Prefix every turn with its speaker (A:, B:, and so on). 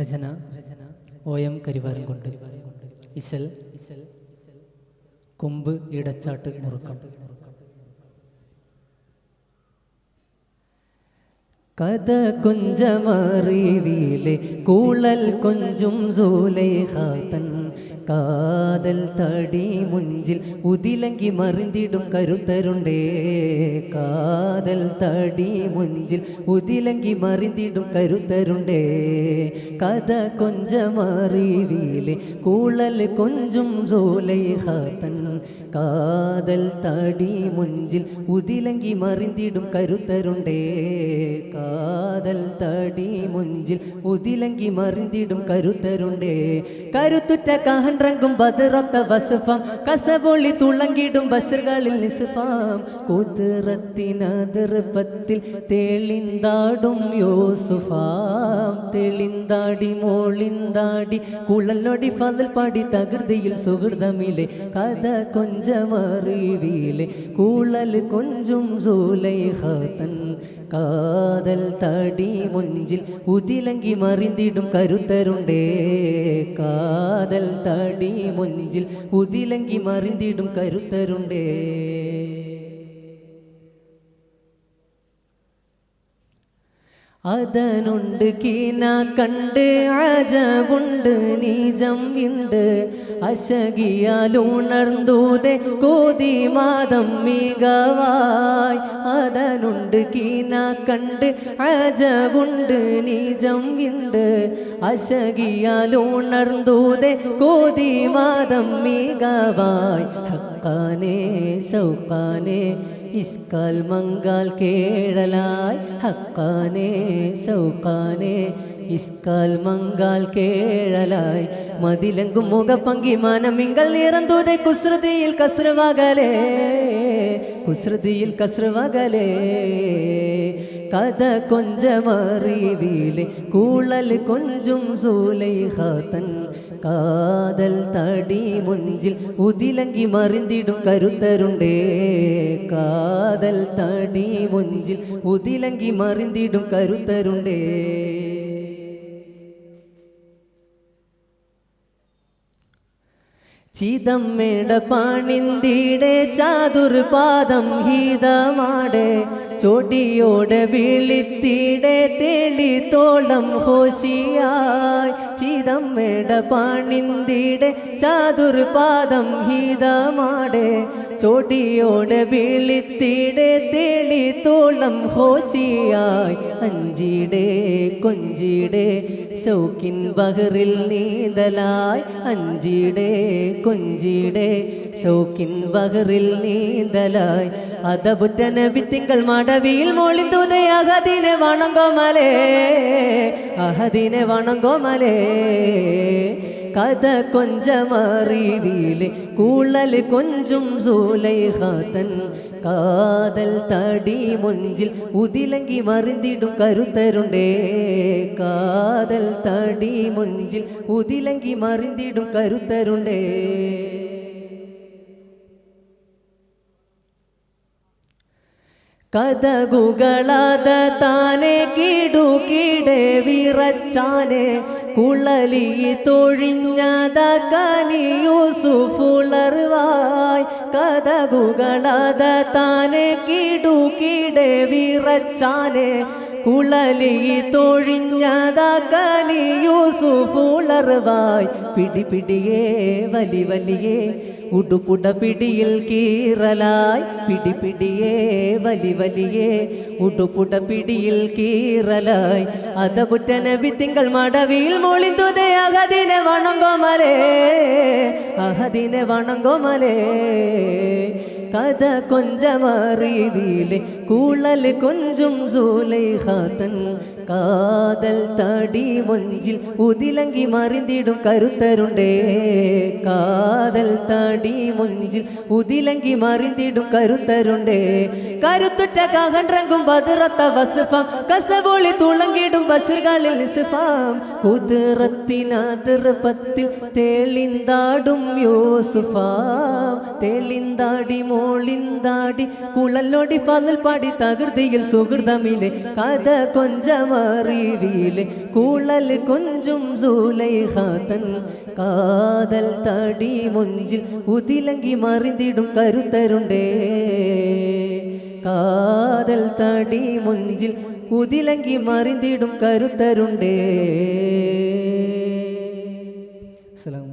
A: രചന OM കരിവാരൻകുണ്ട്. ഇശൽ കൊമ്പ് ഇടച്ചാട്ട് മുറുക്കം. കഥ കൊഞ്ചമറിവിലെ കൂളൽ കൊഞ്ചും സൂലൈഖാതൻ കാതൽ തടി മുഞ്ചിൽ ഉതിലങ്കി മറിന്തിടും കരുത്തരുണ്ടേ. കാതൽ തടി മുഞ്ചിൽ ഉതിലങ്കി മറിന്തിടും കരുത്തരുണ്ടേ. കഥ കൊഞ്ചമറിവിലെ കൂളൽ കൊഞ്ചും സൂലൈഖാതൻ കാതൽ തടി മുഞ്ചിൽ ഉതിലങ്കി മറിന്തിടും കരുത്തരുണ്ടേ. കാതൽ തടി മുഞ്ചിൽ ഉതിലങ്കി മറിന്തിടും കരുത്തരുണ്ടേ. കരുത്തുറ്റ കഹൻറങ്കും ബദറത്ത വസ്ഫാം കസബൊളി തുളങ്ങിടും ബഷറുകളിൽ നിസ്ഫാം. കുതിരത്തിനതിർപ്പത്തിൽ തെളിന്താടും യൂസുഫാം. തെളിന്താടി മോളിന്താടി കുഴലൊടി ഫضൽ പാടി തകൃതിയിൽ സുഹൃതമിലെ. കഥ കൊഞ്ചമറിവിലെ കൂളൽ കൊഞ്ചും സൂലൈഖാതൻ കാതൽ തടി മുഞ്ചിൽ ഉതിലങ്കി മറിന്തിടും കരുത്തരുണ്ടേ. കാതൽ തടി മുഞ്ചിൽ ഉതിലങ്കി മറിന്തിടും കരുത്തരുണ്ടേ. അതനുണ്ട് കീന കണ്ട് അജബുണ്ട് നീജം ഉണ്ട്. അശകിയാലുണർന്നൂതെ കോതി മാതം മികവായി. അതനുണ്ട് കീന കണ്ട് അജബുണ്ട് നീജം ഉണ്ട്. അശകിയാലുണർന്നൂതെ കോതി മാതം മികവായി. ഹക്കാനേ ശൗക്കാനേ ഇസ്കാൽ മങ്കാൽ കേഴലായി. ഹക്കാനേ ശൗക്കാനേ ഇസ്കാൽ മങ്കാൽ കേഴലായി. മതിലങ്കും മുഖപ്പങ്കി മനമിങ്കൽ നിറന്തൂതെ കുസൃതിയിൽ കസ്രവകലേ. കുസൃതിയിൽ കസ്രവകലേ. കഥ കൊഞ്ചമറിവിലെ കൂളൽ കൊഞ്ചും സൂലൈഖാതൻ കാതൽ തടി മുഞ്ചിൽ ഉതിലങ്കി മറിന്തിടും കരുത്തരുണ്ടേ. കാതൽ തടി മുഞ്ചിൽ ഉതിലങ്കി മറിന്തിടും കരുത്തരുണ്ടേ. ചിതമ്മേട പാണിന്തിടെ ചാതുർപാദം ഹീതമാടെ. ചൊടിയോടെ വിളിത്തിടെ തെളിത്തോളം ഹോഷിയായി. ചിതമ്മേട പാണിന്തിടെ ചാതുർപാദം ഹീതമാടെ. ചൊടിയോടെ വിളിത്തിടെ തെളിത്തോളം ഹോഷിയായി. അഞ്ചിടെ കൊഞ്ചിടെ ഷൗക്കിൻ ബഹറിൽ നീന്തലായി. അഞ്ചിടെ കൊഞ്ചിടെ ഷൗക്കിൻ ബഹറിൽ നീന്തലായി. അതബുറ്റ നബി തിങ്കൾ മടവിയിൽ മോളിന്തുതേ. അഹദിനെ വണങ്ങോമലേ. അഹദിനെ വണങ്ങോമലേ. കഥ കൊഞ്ചമറിവിലെ കൂളൽ കൊഞ്ചും സൂലൈഖാതൻ കാതൽ തടി മുഞ്ചിൽ ഉതിലങ്കി മറിന്തിടും കരുത്തരുണ്ടേ. കാതൽ തടി മുഞ്ചിൽ ഉതിലങ്കി മറിന്തിടും കരുത്തരുണ്ടേ. കഥകുകളാത താനെ കിടുകിടെ വിറച്ചാനെ. കുളലി തൊഴിഞ്ഞതാക്കാനി യൂസുഫുളർവായി. കഥകുകളാത താനെ കിടുകിടെ വിറച്ചാനെ. കുളലി തൊഴിഞ്ഞതാക്കാനി യൂസുഫുളർവായി. പിടിപിടിയേ വലി വലിയേ ഉടുപുട പിടിയിൽ കീറലായി. പിടിപിടിയേ വലി വലിയേ ഉടുപുട പിടിയിൽ കീറലായി. അതപുറ്റ നബി തിങ്കൾ മടവിയിൽ മോളിന്തുതേ. അഹദിനെ വണങ്ങോമലേ. അഹദിനെ വണങ്ങോമലേ. കഥ കൊഞ്ചമറിവിലെ കൂളൽ കൊഞ്ചും സൂലൈഖാതൻ കാതൽ തടി മുഞ്ചിൽ ഉതിലങ്കി മറിന്തിടും കരുത്തരുണ്ടേ. കാതൽ തടി മുഞ്ചിൽ ഉതിലങ്കി മറിന്തിടും കരുത്തരുണ്ടേ. കരുത്തുറ്റ കഹൻറങ്കും ബദറത്ത വസ്ഫാം കസബൊളി തുളങ്ങിടും ബഷറുകളിൽ നിസ്ഫാം. കുതിരത്തിനതിർപ്പത്തിൽ തെളിന്താടും യൂസുഫാം. തെളിന്താടി മോളിന്താടി കുഴലോടി ഫലൽ പാടി തകൃതിയിൽ സുഹൃതമിലെ കഥ കൊഞ്ചമറിവിലെ കുഴൽ കൊഞ്ചും സൂലൈഖാതൻ കാതൽ തടി മൊഞ്ചിൽ ഉതിലങ്കി മറിന്തിടും കരുത്തരുണ്ടേ കാതൽ തടി മൊഞ്ചിൽ ഉതിലങ്കി മറിന്തിടും കരുത്തരുണ്ടേ. അസ്സലാമു